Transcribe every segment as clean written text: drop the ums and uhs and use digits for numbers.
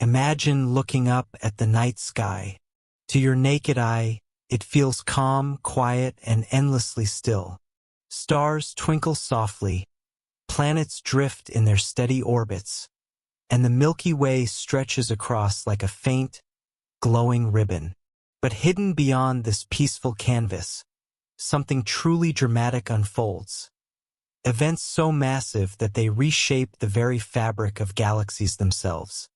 Imagine looking up at the night sky. To your naked eye, it feels calm, quiet, and endlessly still. Stars twinkle softly, planets drift in their steady orbits, and the Milky Way stretches across like a faint, glowing ribbon. But hidden beyond this peaceful canvas, something truly dramatic unfolds. Events so massive that they reshape the very fabric of galaxies themselves.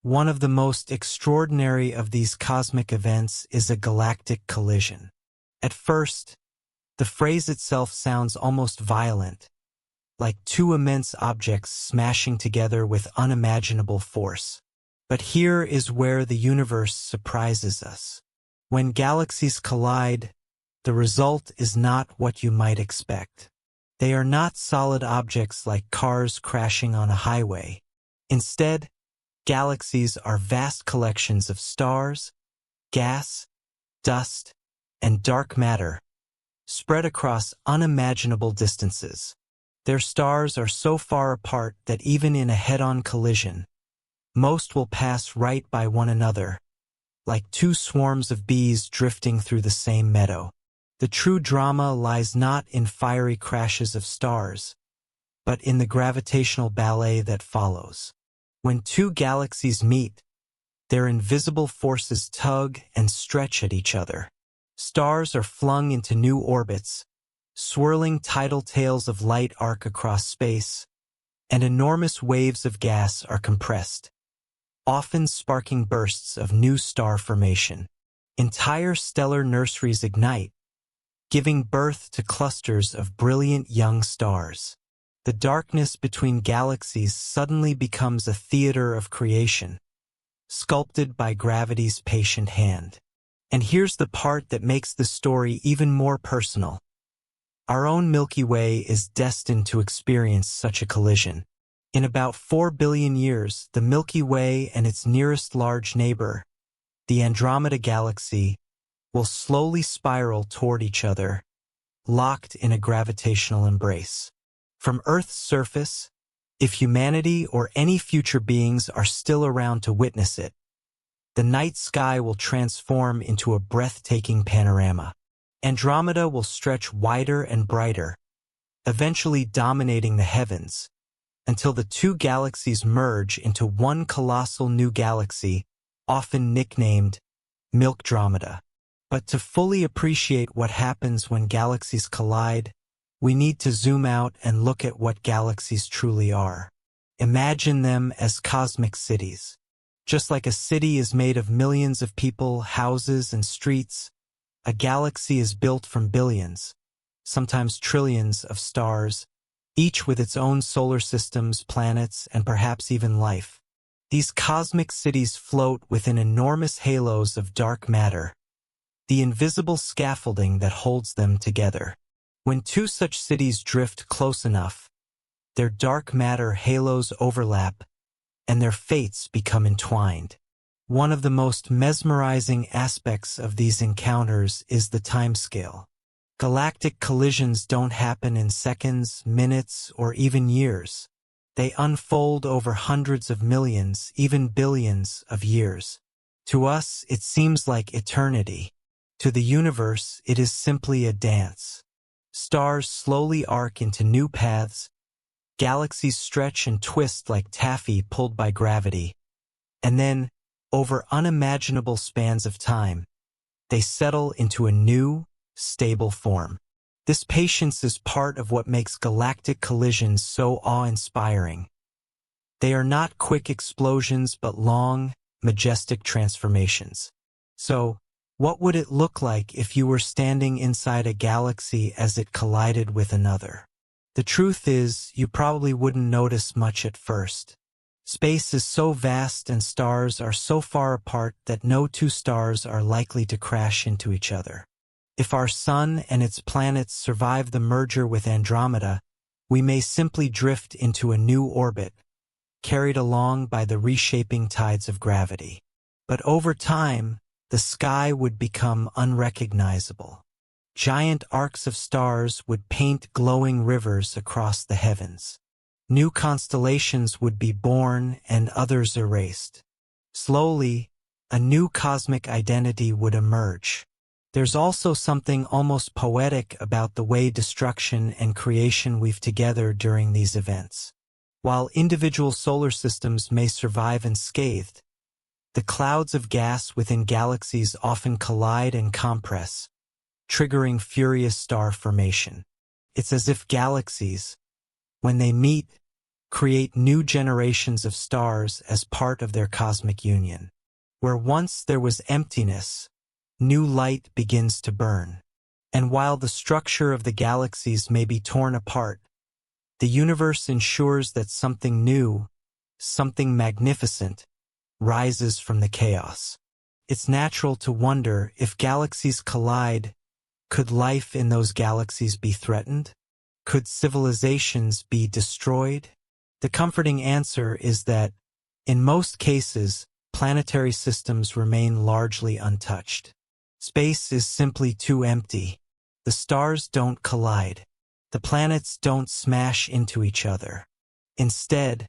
One of the most extraordinary of these cosmic events is a galactic collision. At first, the phrase itself sounds almost violent, like two immense objects smashing together with unimaginable force. But here is where the universe surprises us. When galaxies collide, the result is not what you might expect. They are not solid objects like cars crashing on a highway. Instead, galaxies are vast collections of stars, gas, dust, and dark matter, spread across unimaginable distances. Their stars are so far apart that even in a head-on collision, most will pass right by one another, like two swarms of bees drifting through the same meadow. The true drama lies not in fiery crashes of stars, but in the gravitational ballet that follows. When two galaxies meet, their invisible forces tug and stretch at each other. Stars are flung into new orbits, swirling tidal tails of light arc across space, and enormous waves of gas are compressed, often sparking bursts of new star formation. Entire stellar nurseries ignite, giving birth to clusters of brilliant young stars. The darkness between galaxies suddenly becomes a theater of creation, sculpted by gravity's patient hand. And here's the part that makes the story even more personal. Our own Milky Way is destined to experience such a collision. In about 4 billion years, the Milky Way and its nearest large neighbor, the Andromeda Galaxy, will slowly spiral toward each other, locked in a gravitational embrace. From Earth's surface, if humanity or any future beings are still around to witness it, the night sky will transform into a breathtaking panorama. Andromeda will stretch wider and brighter, eventually dominating the heavens, until the two galaxies merge into one colossal new galaxy, often nicknamed Milkdromeda. But to fully appreciate what happens when galaxies collide, we need to zoom out and look at what galaxies truly are. Imagine them as cosmic cities. Just like a city is made of millions of people, houses, and streets, a galaxy is built from billions, sometimes trillions of stars, each with its own solar systems, planets, and perhaps even life. These cosmic cities float within enormous halos of dark matter, the invisible scaffolding that holds them together. When two such cities drift close enough, their dark matter halos overlap, and their fates become entwined. One of the most mesmerizing aspects of these encounters is the timescale. Galactic collisions don't happen in seconds, minutes, or even years. They unfold over hundreds of millions, even billions of years. To us, it seems like eternity. To the universe, it is simply a dance. Stars slowly arc into new paths, galaxies stretch and twist like taffy pulled by gravity, and then, over unimaginable spans of time, they settle into a new, stable form. This patience is part of what makes galactic collisions so awe-inspiring. They are not quick explosions but long, majestic transformations. So, what would it look like if you were standing inside a galaxy as it collided with another? The truth is, you probably wouldn't notice much at first. Space is so vast and stars are so far apart that no two stars are likely to crash into each other. If our sun and its planets survive the merger with Andromeda, we may simply drift into a new orbit, carried along by the reshaping tides of gravity. But over time, the sky would become unrecognizable. Giant arcs of stars would paint glowing rivers across the heavens. New constellations would be born and others erased. Slowly, a new cosmic identity would emerge. There's also something almost poetic about the way destruction and creation weave together during these events. While individual solar systems may survive unscathed, the clouds of gas within galaxies often collide and compress, triggering furious star formation. It's as if galaxies, when they meet, create new generations of stars as part of their cosmic union. Where once there was emptiness, new light begins to burn. And while the structure of the galaxies may be torn apart, the universe ensures that something new, something magnificent, rises from the chaos. It's natural to wonder, if galaxies collide, could life in those galaxies be threatened? Could civilizations be destroyed? The comforting answer is that, in most cases, planetary systems remain largely untouched. Space is simply too empty. The stars don't collide. The planets don't smash into each other. Instead,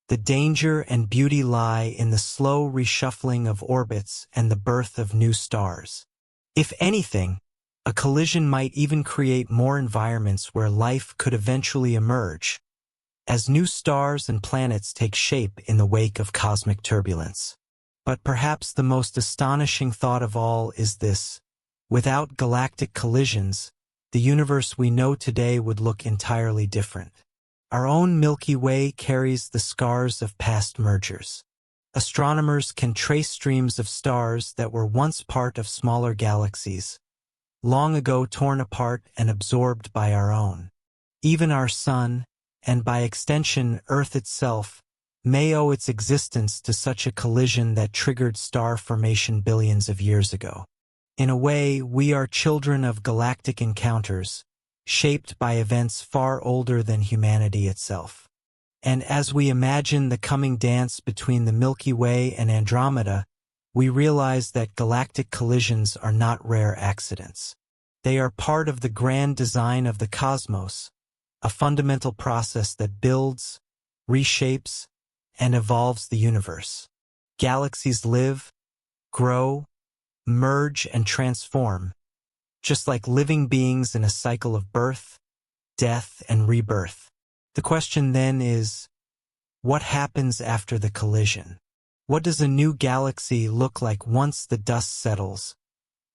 the danger and beauty lie in the slow reshuffling of orbits and the birth of new stars. If anything, a collision might even create more environments where life could eventually emerge, as new stars and planets take shape in the wake of cosmic turbulence. But perhaps the most astonishing thought of all is this: without galactic collisions, the universe we know today would look entirely different. Our own Milky Way carries the scars of past mergers. Astronomers can trace streams of stars that were once part of smaller galaxies, long ago torn apart and absorbed by our own. Even our Sun, and by extension Earth itself, may owe its existence to such a collision that triggered star formation billions of years ago. In a way, we are children of galactic encounters, shaped by events far older than humanity itself. And as we imagine the coming dance between the Milky Way and Andromeda, we realize that galactic collisions are not rare accidents. They are part of the grand design of the cosmos, a fundamental process that builds, reshapes, and evolves the universe. Galaxies live, grow, merge, and transform, just like living beings in a cycle of birth, death, and rebirth. The question then is, what happens after the collision? What does a new galaxy look like once the dust settles?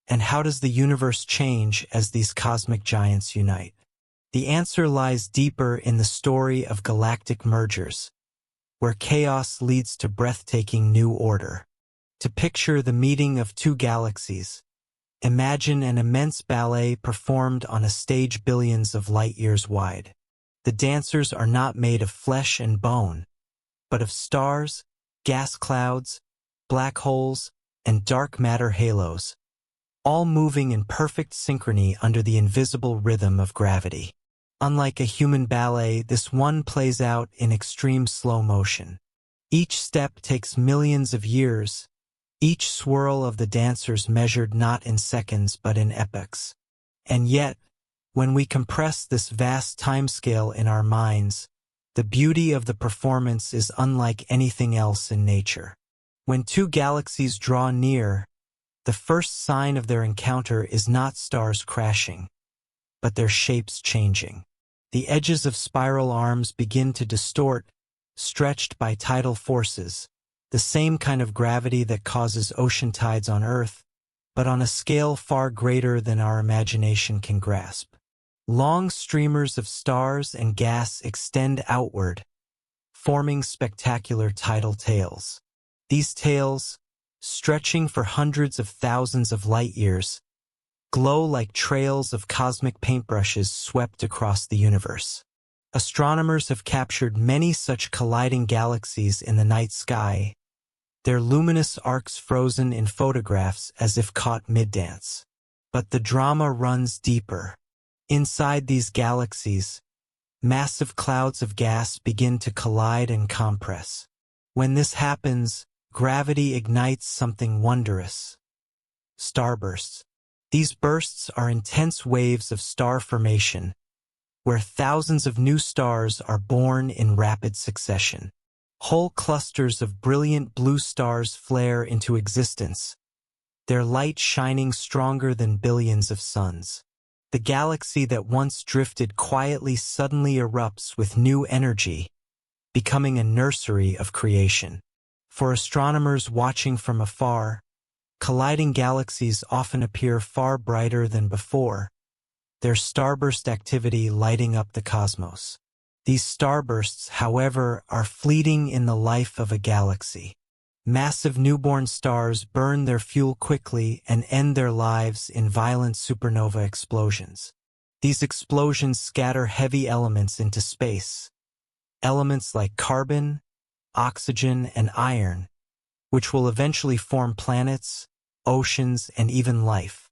And how does the universe change as these cosmic giants unite? The answer lies deeper in the story of galactic mergers, where chaos leads to breathtaking new order. To picture the meeting of two galaxies, imagine an immense ballet performed on a stage billions of light years wide. The dancers are not made of flesh and bone, but of stars, gas clouds, black holes, and dark matter halos, all moving in perfect synchrony under the invisible rhythm of gravity. Unlike a human ballet, this one plays out in extreme slow motion. Each step takes millions of years, each swirl of the dancers measured not in seconds but in epochs. And yet, when we compress this vast timescale in our minds, the beauty of the performance is unlike anything else in nature. When two galaxies draw near, the first sign of their encounter is not stars crashing, but their shapes changing. The edges of spiral arms begin to distort, stretched by tidal forces, the same kind of gravity that causes ocean tides on Earth, but on a scale far greater than our imagination can grasp. Long streamers of stars and gas extend outward, forming spectacular tidal tails. These tails, stretching for hundreds of thousands of light years, glow like trails of cosmic paintbrushes swept across the universe. Astronomers have captured many such colliding galaxies in the night sky, their luminous arcs frozen in photographs as if caught mid-dance. But the drama runs deeper. Inside these galaxies, massive clouds of gas begin to collide and compress. When this happens, gravity ignites something wondrous: starbursts. These bursts are intense waves of star formation, where thousands of new stars are born in rapid succession. Whole clusters of brilliant blue stars flare into existence, their light shining stronger than billions of suns. The galaxy that once drifted quietly suddenly erupts with new energy, becoming a nursery of creation. For astronomers watching from afar, colliding galaxies often appear far brighter than before, their starburst activity lighting up the cosmos. These starbursts, however, are fleeting in the life of a galaxy. Massive newborn stars burn their fuel quickly and end their lives in violent supernova explosions. These explosions scatter heavy elements into space, elements like carbon, oxygen, and iron, which will eventually form planets, oceans, and even life.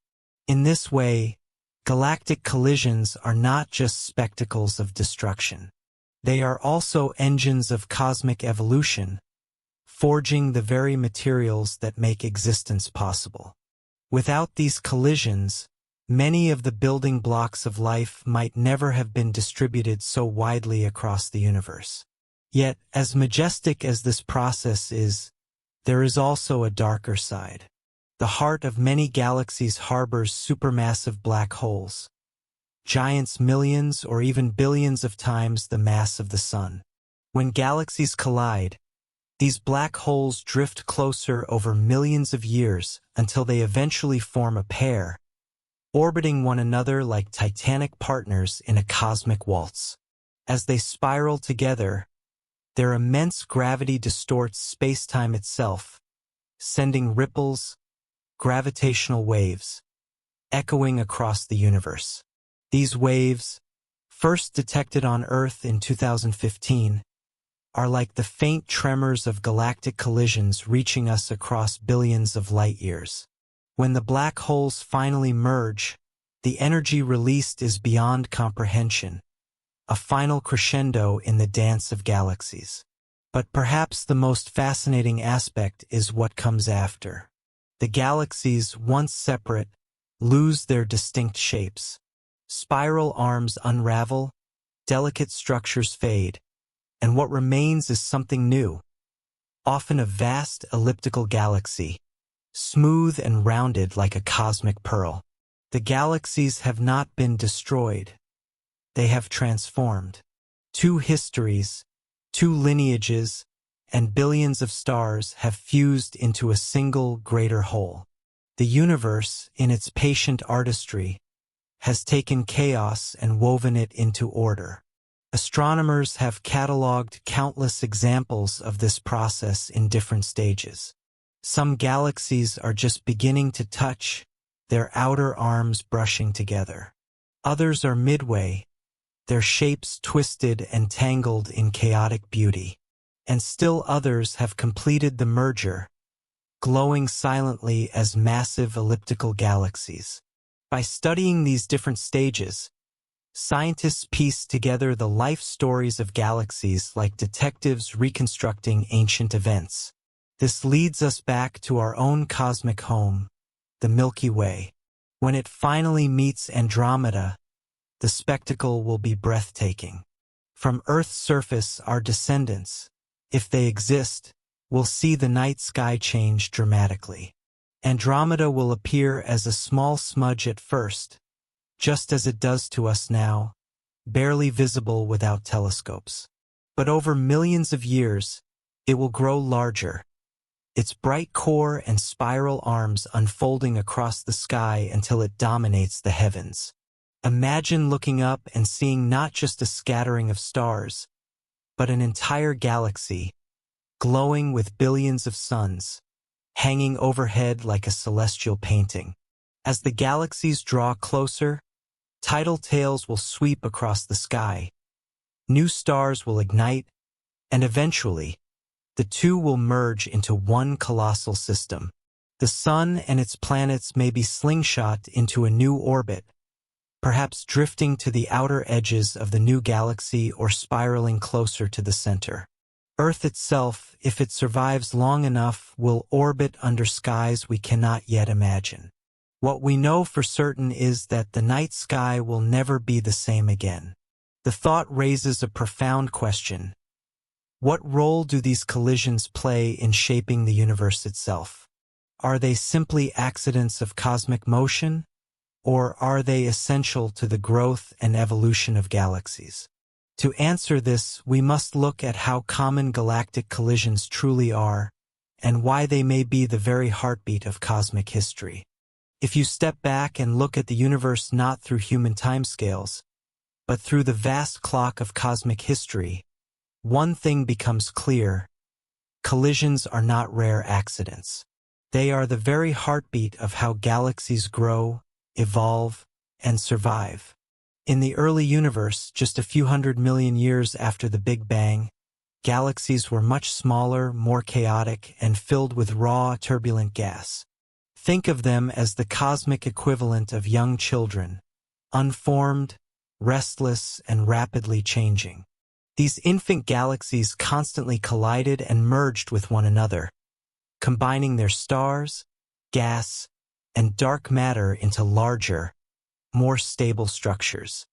In this way, galactic collisions are not just spectacles of destruction. They are also engines of cosmic evolution, forging the very materials that make existence possible. Without these collisions, many of the building blocks of life might never have been distributed so widely across the universe. Yet, as majestic as this process is, there is also a darker side. The heart of many galaxies harbors supermassive black holes, giants millions or even billions of times the mass of the Sun. When galaxies collide, these black holes drift closer over millions of years until they eventually form a pair, orbiting one another like titanic partners in a cosmic waltz. As they spiral together, their immense gravity distorts space-time itself, sending ripples, gravitational waves, echoing across the universe. These waves, first detected on Earth in 2015, are like the faint tremors of galactic collisions reaching us across billions of light-years. When the black holes finally merge, the energy released is beyond comprehension, a final crescendo in the dance of galaxies. But perhaps the most fascinating aspect is what comes after. The galaxies, once separate, lose their distinct shapes. Spiral arms unravel, delicate structures fade, and what remains is something new, often a vast elliptical galaxy, smooth and rounded like a cosmic pearl. The galaxies have not been destroyed. They have transformed. Two histories, two lineages, and billions of stars have fused into a single greater whole. The universe, in its patient artistry, has taken chaos and woven it into order. Astronomers have cataloged countless examples of this process in different stages. Some galaxies are just beginning to touch, their outer arms brushing together. Others are midway, their shapes twisted and tangled in chaotic beauty. And still others have completed the merger, glowing silently as massive elliptical galaxies. By studying these different stages, scientists piece together the life stories of galaxies like detectives reconstructing ancient events. This leads us back to our own cosmic home, the Milky Way. When it finally meets Andromeda, the spectacle will be breathtaking. From Earth's surface, our descendants, if they exist, will see the night sky change dramatically. Andromeda will appear as a small smudge at first, just as it does to us now, barely visible without telescopes. But over millions of years, it will grow larger, its bright core and spiral arms unfolding across the sky until it dominates the heavens. Imagine looking up and seeing not just a scattering of stars, but an entire galaxy, glowing with billions of suns, hanging overhead like a celestial painting. As the galaxies draw closer, tidal tails will sweep across the sky. New stars will ignite, and eventually, the two will merge into one colossal system. The Sun and its planets may be slingshot into a new orbit, perhaps drifting to the outer edges of the new galaxy or spiraling closer to the center. Earth itself, if it survives long enough, will orbit under skies we cannot yet imagine. What we know for certain is that the night sky will never be the same again. The thought raises a profound question. What role do these collisions play in shaping the universe itself? Are they simply accidents of cosmic motion, or are they essential to the growth and evolution of galaxies? To answer this, we must look at how common galactic collisions truly are, and why they may be the very heartbeat of cosmic history. If you step back and look at the universe not through human timescales, but through the vast clock of cosmic history, one thing becomes clear: collisions are not rare accidents. They are the very heartbeat of how galaxies grow, evolve, and survive. In the early universe, just a few 100 million years after the Big Bang, galaxies were much smaller, more chaotic, and filled with raw, turbulent gas. Think of them as the cosmic equivalent of young children, unformed, restless, and rapidly changing. These infant galaxies constantly collided and merged with one another, combining their stars, gas, and dark matter into larger, more stable structures.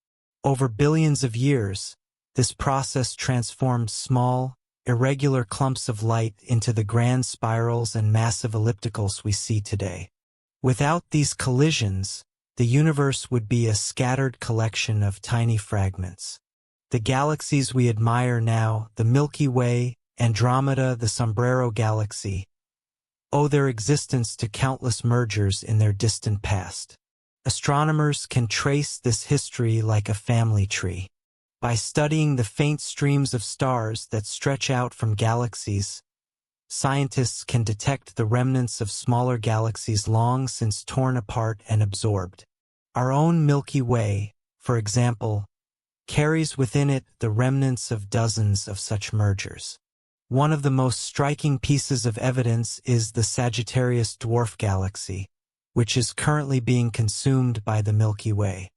Over billions of years, this process transformed small, irregular clumps of light into the grand spirals and massive ellipticals we see today. Without these collisions, the universe would be a scattered collection of tiny fragments. The galaxies we admire now, the Milky Way, Andromeda, the Sombrero Galaxy, owe their existence to countless mergers in their distant past. Astronomers can trace this history like a family tree. By studying the faint streams of stars that stretch out from galaxies, scientists can detect the remnants of smaller galaxies long since torn apart and absorbed. Our own Milky Way, for example, carries within it the remnants of dozens of such mergers. One of the most striking pieces of evidence is the Sagittarius dwarf galaxy, which is currently being consumed by the Milky Way.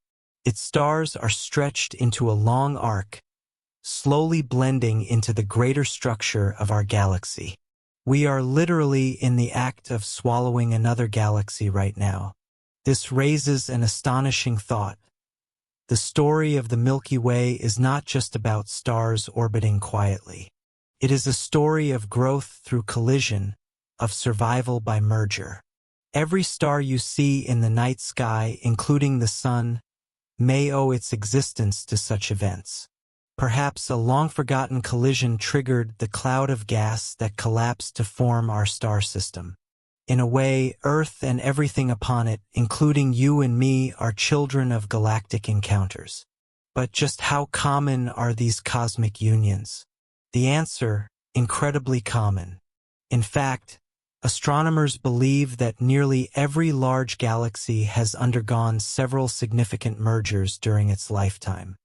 Its stars are stretched into a long arc, slowly blending into the greater structure of our galaxy. We are literally in the act of swallowing another galaxy right now. This raises an astonishing thought. The story of the Milky Way is not just about stars orbiting quietly. It is a story of growth through collision, of survival by merger. Every star you see in the night sky, including the sun, may owe its existence to such events. Perhaps a long-forgotten collision triggered the cloud of gas that collapsed to form our star system. In a way, Earth and everything upon it, including you and me, are children of galactic encounters. But just how common are these cosmic unions? The answer: incredibly common. In fact, astronomers believe that nearly every large galaxy has undergone several significant mergers during its lifetime.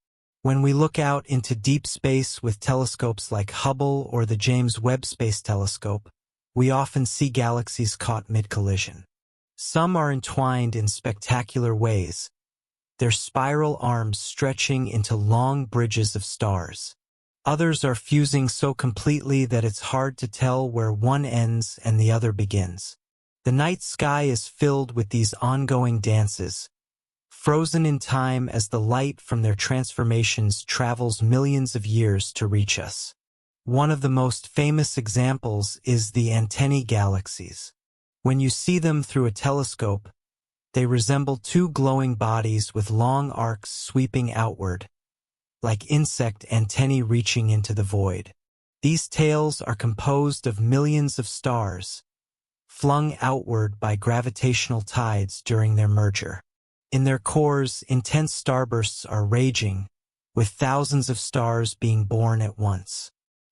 When we look out into deep space with telescopes like Hubble or the James Webb Space Telescope, we often see galaxies caught mid-collision. Some are entwined in spectacular ways, their spiral arms stretching into long bridges of stars. Others are fusing so completely that it's hard to tell where one ends and the other begins. The night sky is filled with these ongoing dances, frozen in time as the light from their transformations travels millions of years to reach us. One of the most famous examples is the antennae galaxies. When you see them through a telescope, they resemble two glowing bodies with long arcs sweeping outward, like insect antennae reaching into the void. These tails are composed of millions of stars, flung outward by gravitational tides during their merger. In their cores, intense starbursts are raging, with thousands of stars being born at once.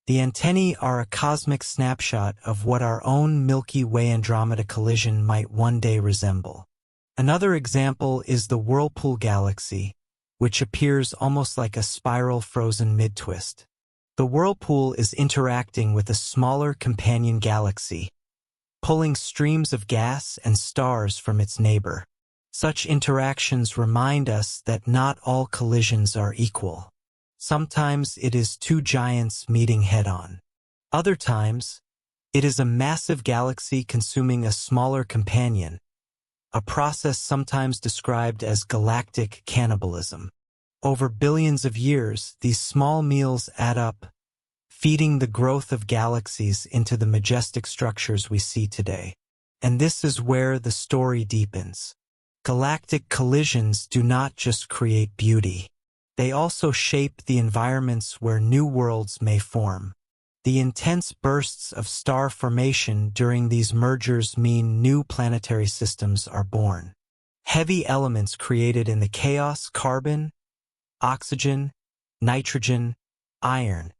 The antennae are a cosmic snapshot of what our own Milky Way Andromeda collision might one day resemble. Another example is the Whirlpool Galaxy, which appears almost like a spiral frozen mid-twist. The whirlpool is interacting with a smaller companion galaxy, pulling streams of gas and stars from its neighbor. Such interactions remind us that not all collisions are equal. Sometimes it is two giants meeting head-on. Other times, it is a massive galaxy consuming a smaller companion, a process sometimes described as galactic cannibalism. Over billions of years, these small meals add up, feeding the growth of galaxies into the majestic structures we see today. And this is where the story deepens. Galactic collisions do not just create beauty. They also shape the environments where new worlds may form. The intense bursts of star formation during these mergers mean new planetary systems are born. Heavy elements created in the chaos, carbon, oxygen, nitrogen, iron,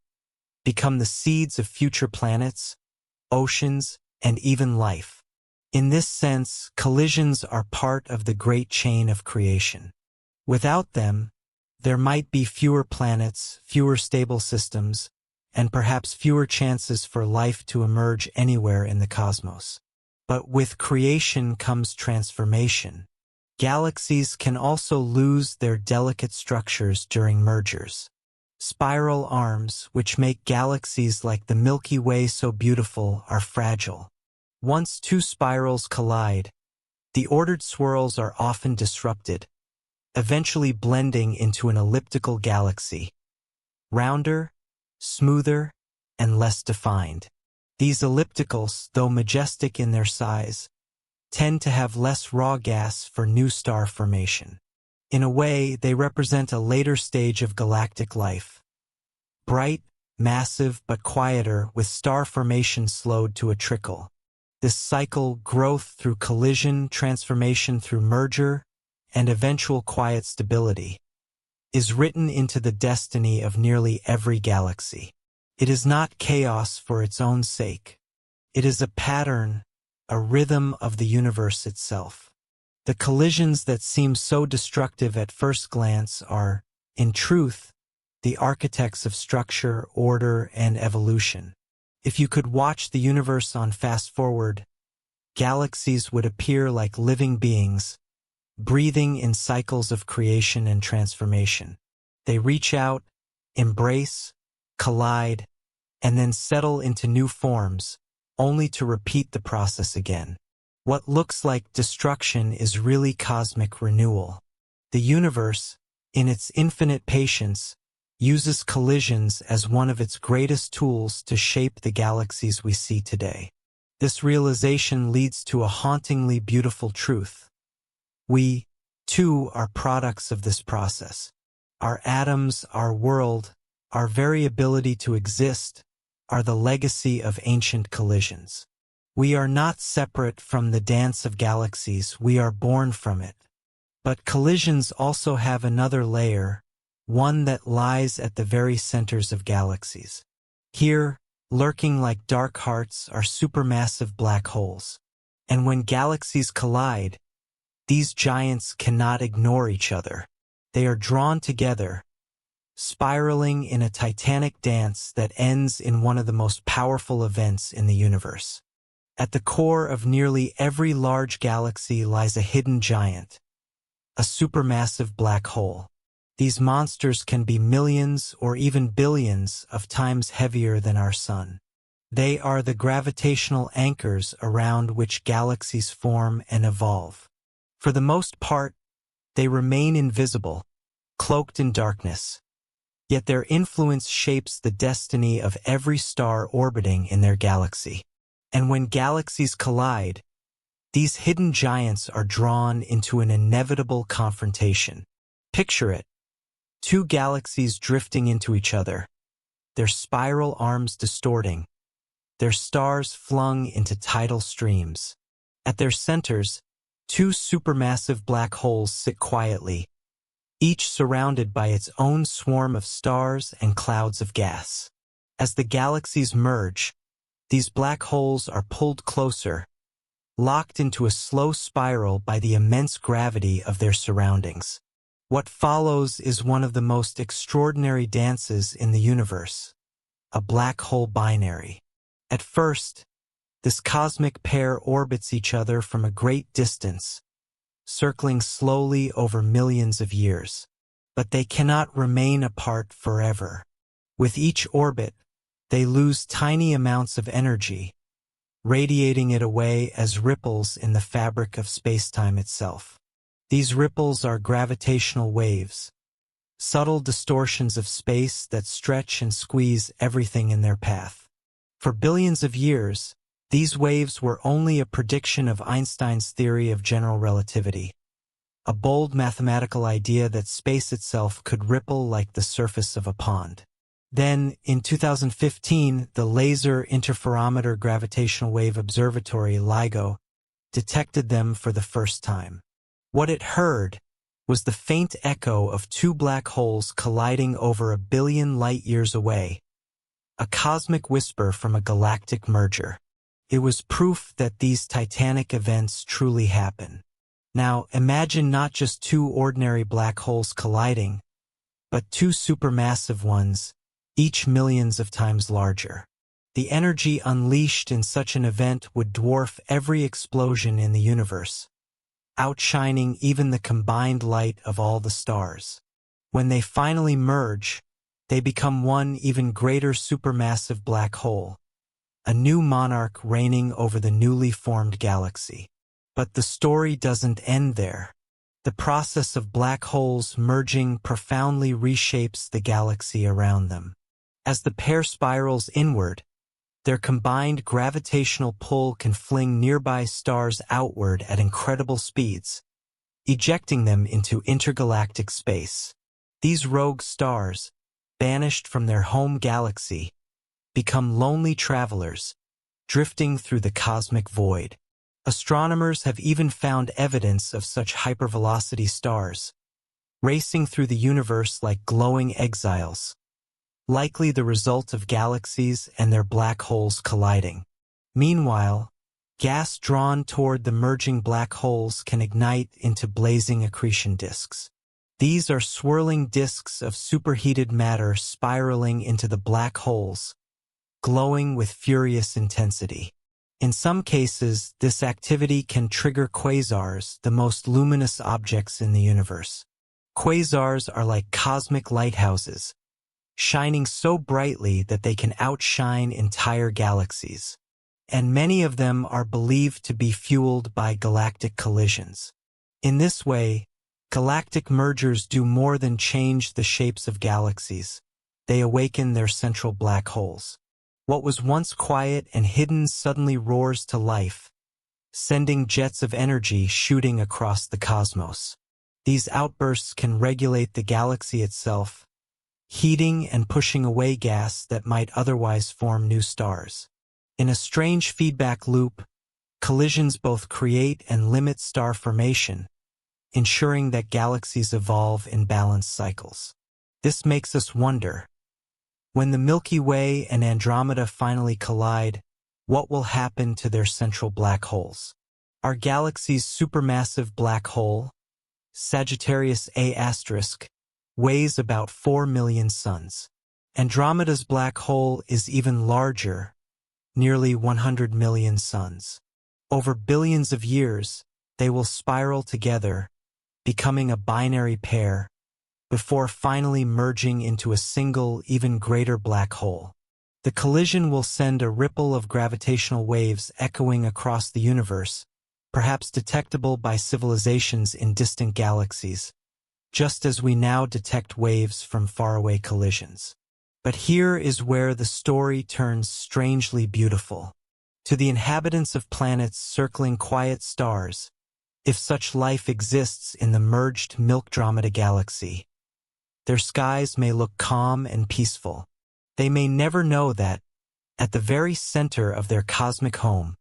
become the seeds of future planets, oceans, and even life. In this sense, collisions are part of the great chain of creation. Without them, there might be fewer planets, fewer stable systems, and perhaps fewer chances for life to emerge anywhere in the cosmos. But with creation comes transformation. Galaxies can also lose their delicate structures during mergers. Spiral arms, which make galaxies like the Milky Way so beautiful, are fragile. Once two spirals collide, the ordered swirls are often disrupted, eventually blending into an elliptical galaxy. Rounder, smoother, and less defined. These ellipticals, though majestic in their size, tend to have less raw gas for new star formation. In a way, they represent a later stage of galactic life. Bright, massive, but quieter, with star formation slowed to a trickle. This cycle, growth through collision, transformation through merger, and eventual quiet stability, is written into the destiny of nearly every galaxy. It is not chaos for its own sake. It is a pattern, a rhythm of the universe itself. The collisions that seem so destructive at first glance are, in truth, the architects of structure, order, and evolution. If you could watch the universe on fast forward, galaxies would appear like living beings, breathing in cycles of creation and transformation. They reach out, embrace, collide, and then settle into new forms, only to repeat the process again. What looks like destruction is really cosmic renewal. The universe, in its infinite patience, uses collisions as one of its greatest tools to shape the galaxies we see today. This realization leads to a hauntingly beautiful truth. We, too, are products of this process. Our atoms, our world, our very ability to exist, are the legacy of ancient collisions. We are not separate from the dance of galaxies, we are born from it. But collisions also have another layer, one that lies at the very centers of galaxies. Here, lurking like dark hearts, are supermassive black holes. And when galaxies collide, these giants cannot ignore each other. They are drawn together, spiraling in a titanic dance that ends in one of the most powerful events in the universe. At the core of nearly every large galaxy lies a hidden giant, a supermassive black hole. These monsters can be millions or even billions of times heavier than our sun. They are the gravitational anchors around which galaxies form and evolve. For the most part, they remain invisible, cloaked in darkness. Yet their influence shapes the destiny of every star orbiting in their galaxy. And when galaxies collide, these hidden giants are drawn into an inevitable confrontation. Picture it. Two galaxies drifting into each other, their spiral arms distorting, their stars flung into tidal streams. At their centers, two supermassive black holes sit quietly, each surrounded by its own swarm of stars and clouds of gas. As the galaxies merge, these black holes are pulled closer, locked into a slow spiral by the immense gravity of their surroundings. What follows is one of the most extraordinary dances in the universe, a black hole binary. At first, this cosmic pair orbits each other from a great distance, circling slowly over millions of years. But they cannot remain apart forever. With each orbit, they lose tiny amounts of energy, radiating it away as ripples in the fabric of space-time itself. These ripples are gravitational waves, subtle distortions of space that stretch and squeeze everything in their path. For billions of years, these waves were only a prediction of Einstein's theory of general relativity, a bold mathematical idea that space itself could ripple like the surface of a pond. Then, in 2015, the Laser Interferometer Gravitational Wave Observatory LIGO detected them for the first time. What it heard was the faint echo of two black holes colliding over 1 billion light-years away, a cosmic whisper from a galactic merger. It was proof that these titanic events truly happen. Now, imagine not just two ordinary black holes colliding, but two supermassive ones, each millions of times larger. The energy unleashed in such an event would dwarf every explosion in the universe, outshining even the combined light of all the stars. When they finally merge, they become one even greater supermassive black hole, a new monarch reigning over the newly formed galaxy. But the story doesn't end there. The process of black holes merging profoundly reshapes the galaxy around them. As the pair spirals inward, their combined gravitational pull can fling nearby stars outward at incredible speeds, ejecting them into intergalactic space. These rogue stars, banished from their home galaxy, become lonely travelers, drifting through the cosmic void. Astronomers have even found evidence of such hypervelocity stars, racing through the universe like glowing exiles, likely the result of galaxies and their black holes colliding. Meanwhile, gas drawn toward the merging black holes can ignite into blazing accretion disks. These are swirling disks of superheated matter spiraling into the black holes, glowing with furious intensity. In some cases, this activity can trigger quasars, the most luminous objects in the universe. Quasars are like cosmic lighthouses, shining so brightly that they can outshine entire galaxies. And many of them are believed to be fueled by galactic collisions. In this way, galactic mergers do more than change the shapes of galaxies. They awaken their central black holes. What was once quiet and hidden suddenly roars to life, sending jets of energy shooting across the cosmos. These outbursts can regulate the galaxy itself, heating and pushing away gas that might otherwise form new stars. In a strange feedback loop, collisions both create and limit star formation, ensuring that galaxies evolve in balanced cycles. This makes us wonder, when the Milky Way and Andromeda finally collide, what will happen to their central black holes? Our galaxy's supermassive black hole, Sagittarius A*, weighs about 4 million suns. Andromeda's black hole is even larger, nearly 100 million suns. Over billions of years, they will spiral together, becoming a binary pair, before finally merging into a single, even greater black hole. The collision will send a ripple of gravitational waves echoing across the universe, perhaps detectable by civilizations in distant galaxies, just as we now detect waves from faraway collisions. But here is where the story turns strangely beautiful. To the inhabitants of planets circling quiet stars, if such life exists in the merged Milky galaxy, their skies may look calm and peaceful. They may never know that, at the very center of their cosmic home,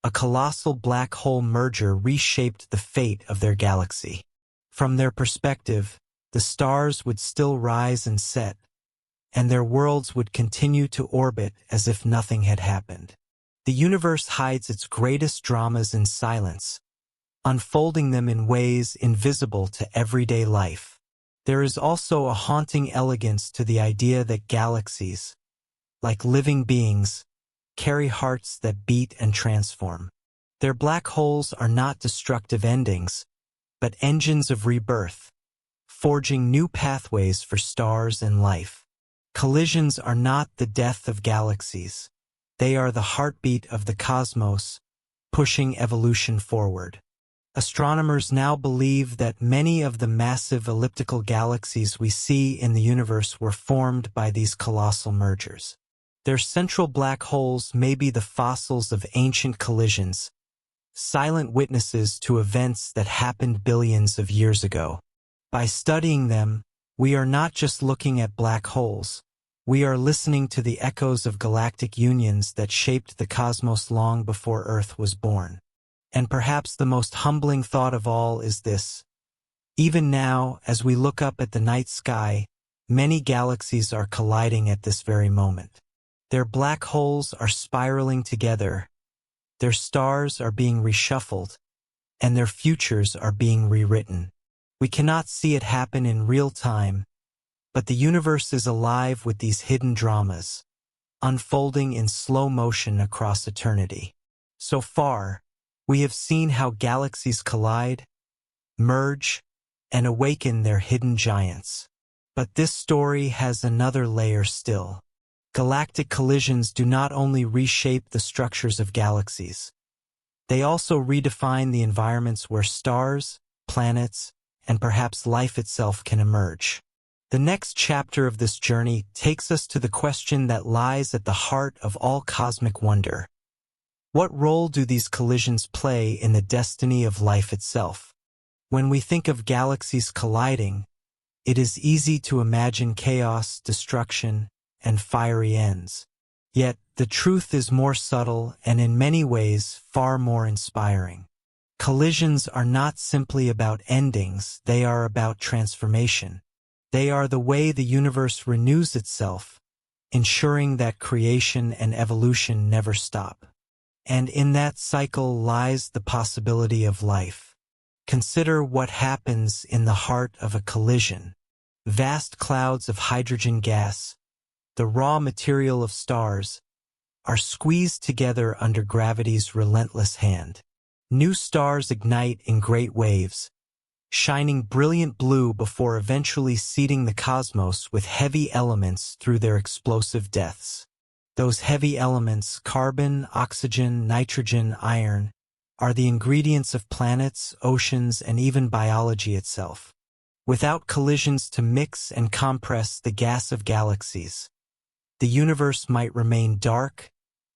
a colossal black hole merger reshaped the fate of their galaxy. From their perspective, the stars would still rise and set, and their worlds would continue to orbit as if nothing had happened. The universe hides its greatest dramas in silence, unfolding them in ways invisible to everyday life. There is also a haunting elegance to the idea that galaxies, like living beings, carry hearts that beat and transform. Their black holes are not destructive endings, but engines of rebirth, forging new pathways for stars and life. Collisions are not the death of galaxies. They are the heartbeat of the cosmos, pushing evolution forward. Astronomers now believe that many of the massive elliptical galaxies we see in the universe were formed by these colossal mergers. Their central black holes may be the fossils of ancient collisions, silent witnesses to events that happened billions of years ago. By studying them, we are not just looking at black holes, we are listening to the echoes of galactic unions that shaped the cosmos long before Earth was born. And perhaps the most humbling thought of all is this. Even now, as we look up at the night sky, many galaxies are colliding at this very moment. Their black holes are spiraling together, their stars are being reshuffled, and their futures are being rewritten. We cannot see it happen in real time, but the universe is alive with these hidden dramas, unfolding in slow motion across eternity. So far, we have seen how galaxies collide, merge, and awaken their hidden giants. But this story has another layer still. Galactic collisions do not only reshape the structures of galaxies. They also redefine the environments where stars, planets, and perhaps life itself can emerge. The next chapter of this journey takes us to the question that lies at the heart of all cosmic wonder. What role do these collisions play in the destiny of life itself? When we think of galaxies colliding, it is easy to imagine chaos, destruction, and fiery ends. Yet, the truth is more subtle and in many ways far more inspiring. Collisions are not simply about endings, they are about transformation. They are the way the universe renews itself, ensuring that creation and evolution never stop. And in that cycle lies the possibility of life. Consider what happens in the heart of a collision. Vast clouds of hydrogen gas, the raw material of stars, are squeezed together under gravity's relentless hand. New stars ignite in great waves, shining brilliant blue before eventually seeding the cosmos with heavy elements through their explosive deaths. Those heavy elements, carbon, oxygen, nitrogen, iron, are the ingredients of planets, oceans, and even biology itself. Without collisions to mix and compress the gas of galaxies, the universe might remain dark,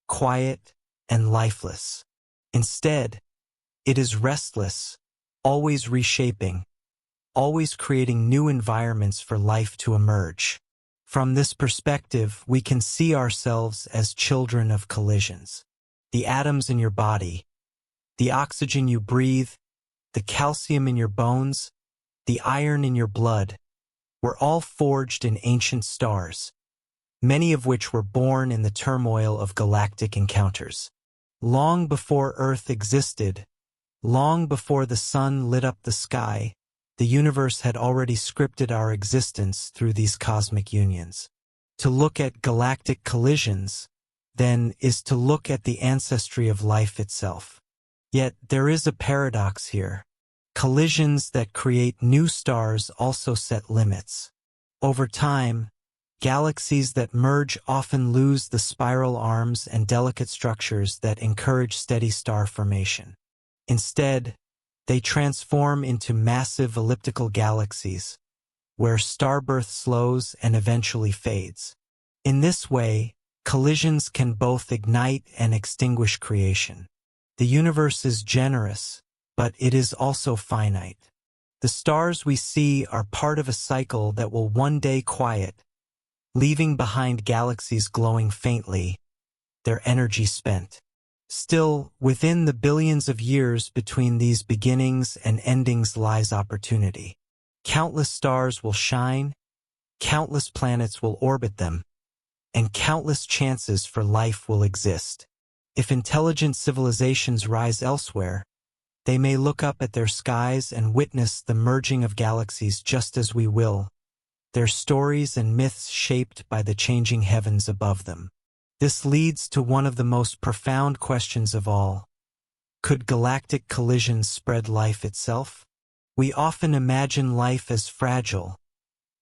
quiet, and lifeless. Instead, it is restless, always reshaping, always creating new environments for life to emerge. From this perspective, we can see ourselves as children of collisions. The atoms in your body, the oxygen you breathe, the calcium in your bones, the iron in your blood, were all forged in ancient stars, many of which were born in the turmoil of galactic encounters. Long before Earth existed, long before the sun lit up the sky, the universe had already scripted our existence through these cosmic unions. To look at galactic collisions, then, is to look at the ancestry of life itself. Yet there is a paradox here. Collisions that create new stars also set limits. Over time, galaxies that merge often lose the spiral arms and delicate structures that encourage steady star formation. Instead, they transform into massive elliptical galaxies, where starbirth slows and eventually fades. In this way, collisions can both ignite and extinguish creation. The universe is generous, but it is also finite. The stars we see are part of a cycle that will one day quiet, leaving behind galaxies glowing faintly, their energy spent. Still, within the billions of years between these beginnings and endings lies opportunity. Countless stars will shine, countless planets will orbit them, and countless chances for life will exist. If intelligent civilizations rise elsewhere, they may look up at their skies and witness the merging of galaxies just as we will, their stories and myths shaped by the changing heavens above them. This leads to one of the most profound questions of all. Could galactic collisions spread life itself? We often imagine life as fragile,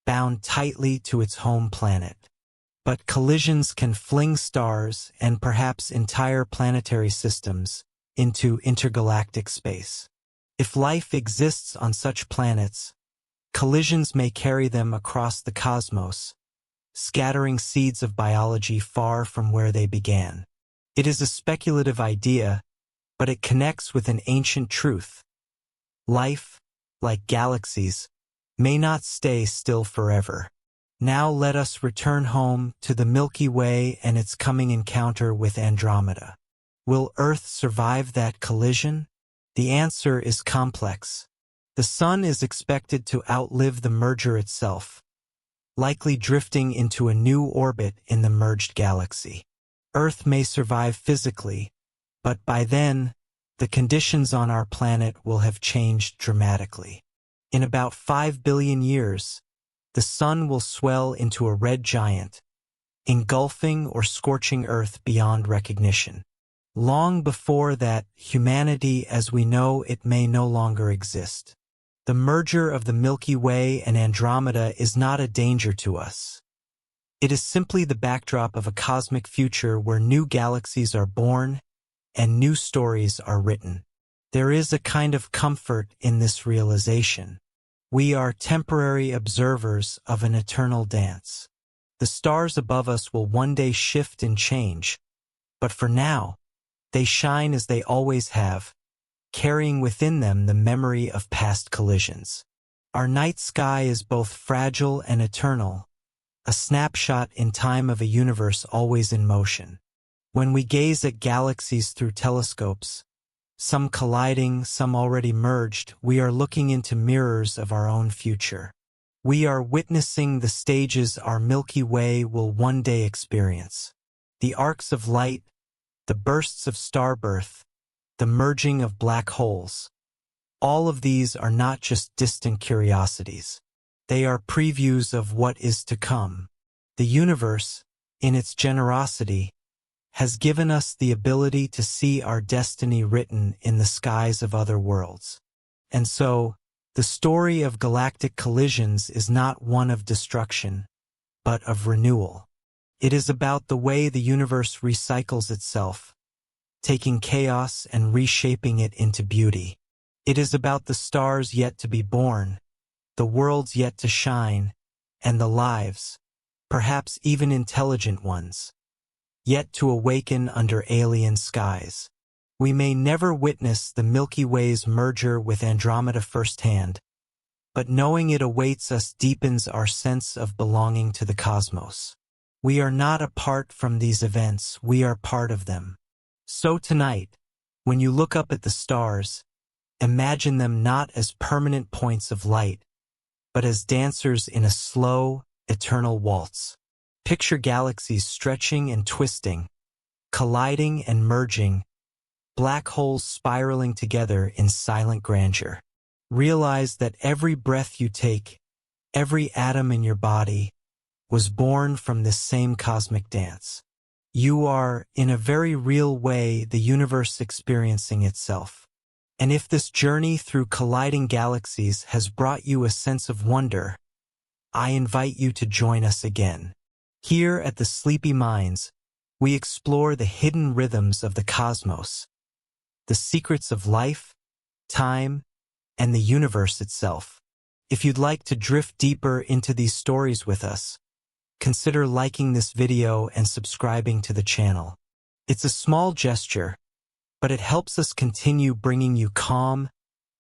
bound tightly to its home planet. But collisions can fling stars and perhaps entire planetary systems into intergalactic space. If life exists on such planets, collisions may carry them across the cosmos, scattering seeds of biology far from where they began. It is a speculative idea, but it connects with an ancient truth. Life, like galaxies, may not stay still forever. Now let us return home to the Milky Way and its coming encounter with Andromeda. Will Earth survive that collision? The answer is complex. The Sun is expected to outlive the merger itself, likely drifting into a new orbit in the merged galaxy. Earth may survive physically, but by then, the conditions on our planet will have changed dramatically. In about 5 billion years, the Sun will swell into a red giant, engulfing or scorching Earth beyond recognition. Long before that, humanity as we know it may no longer exist. The merger of the Milky Way and Andromeda is not a danger to us. It is simply the backdrop of a cosmic future where new galaxies are born and new stories are written. There is a kind of comfort in this realization. We are temporary observers of an eternal dance. The stars above us will one day shift and change, but for now, they shine as they always have, carrying within them the memory of past collisions. Our night sky is both fragile and eternal, a snapshot in time of a universe always in motion. When we gaze at galaxies through telescopes, some colliding, some already merged, we are looking into mirrors of our own future. We are witnessing the stages our Milky Way will one day experience. The arcs of light, the bursts of starbirth, the merging of black holes. All of these are not just distant curiosities. They are previews of what is to come. The universe, in its generosity, has given us the ability to see our destiny written in the skies of other worlds. And so, the story of galactic collisions is not one of destruction, but of renewal. It is about the way the universe recycles itself, taking chaos and reshaping it into beauty. It is about the stars yet to be born, the worlds yet to shine, and the lives, perhaps even intelligent ones, yet to awaken under alien skies. We may never witness the Milky Way's merger with Andromeda firsthand, but knowing it awaits us deepens our sense of belonging to the cosmos. We are not apart from these events, we are part of them. So tonight, when you look up at the stars, imagine them not as permanent points of light, but as dancers in a slow, eternal waltz. Picture galaxies stretching and twisting, colliding and merging, black holes spiraling together in silent grandeur. Realize that every breath you take, every atom in your body, was born from this same cosmic dance. You are, in a very real way, the universe experiencing itself. And if this journey through colliding galaxies has brought you a sense of wonder, I invite you to join us again. Here at the Sleepy Minds, we explore the hidden rhythms of the cosmos, the secrets of life, time, and the universe itself. If you'd like to drift deeper into these stories with us, consider liking this video and subscribing to the channel. It's a small gesture, but it helps us continue bringing you calm,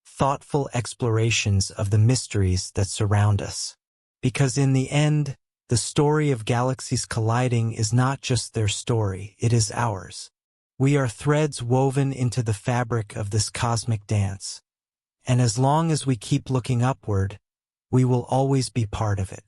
thoughtful explorations of the mysteries that surround us. Because in the end, the story of galaxies colliding is not just their story, it is ours. We are threads woven into the fabric of this cosmic dance. And as long as we keep looking upward, we will always be part of it.